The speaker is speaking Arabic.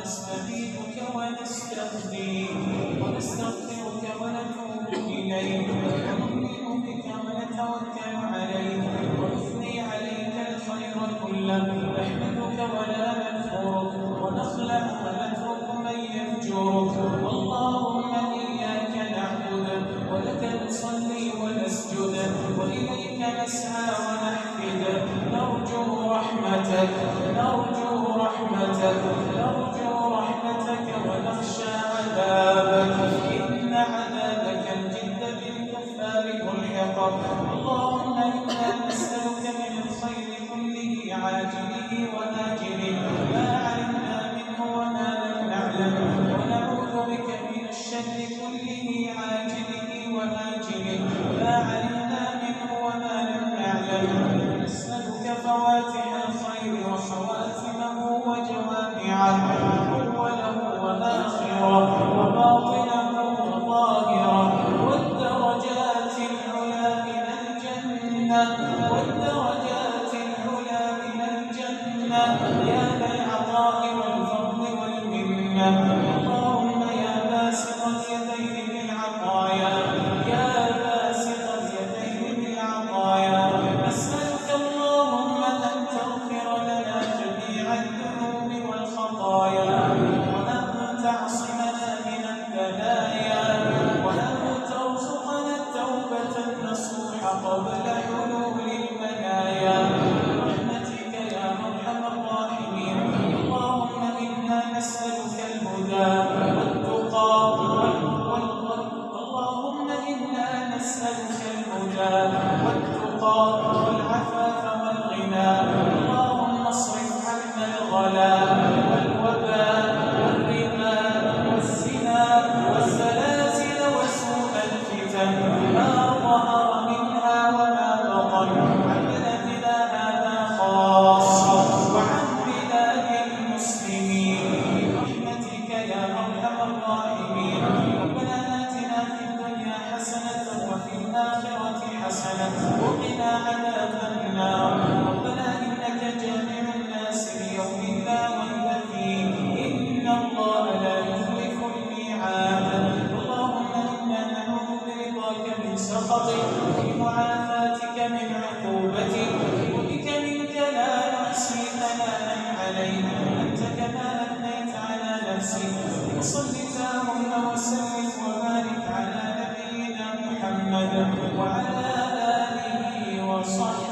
ونستعينك ونستهديك ونستغفرك ونتوب إليك ونؤمن بك ونتوكل عليك ونثني عليك الخير كله نحمدك ولا نكفرك ونخلع ونترك من يفجرك اللهم إياك نعبد ولك نصلي ونسجد وإليك نسعى ونحفد نرجو رحمتك ونخشى عذابك إن عذابك الجد بالكفار ملحق اللهم إنا نسألك من الخير كله عاجله وآجله ما علمنا منه وما لم نعلم ونعوذ بك من الشر كله عاجله وآجله ما علمنا منه وما لم نعلم نسألك فواتح الخير وخواتمه وجوامعه أوله وآخره وباطنه وظاهره والدرجات العلى من الجنة يا ذا العطاء والفضل والمنة اللهم يا باسط اليدين بالعطايا أسألك اللهم أن تغفر لنا جميع الذنوب والخطايا وأن تعصمنا من البلايا وأن ترزقنا التوبة النصوح قبل حلول المنايا برحمتك يا أرحم الراحمين اللهم إنا نسألك الهدى والتقى والعفاف والغنى اللهم اصرف عنا الغلاء والوباء والربا والزنا والزلازل وسوء الفتن ما ظهر منها وما بطن عن بلدنا هذا خاصة وعن بلاد المسلمين برحمتك يا أرحم الراحمين ربنا آتنا في الدنيا حسنة وفي الآخرة حسنة وقنا عذاب النار ربنا إنك جامع الناس ليوم لا ريب فيه إن الله لا يخلف الميعاد اللهم إنا نعوذ برضاك من سخطك وبمعافاتك من عقوبتك وبك منك لا نحصي ثناء عليك أنت كما أثنيت على نفسك وصل اللهم وسلم وبارك على نبينا محمد وعلى آله وصحبه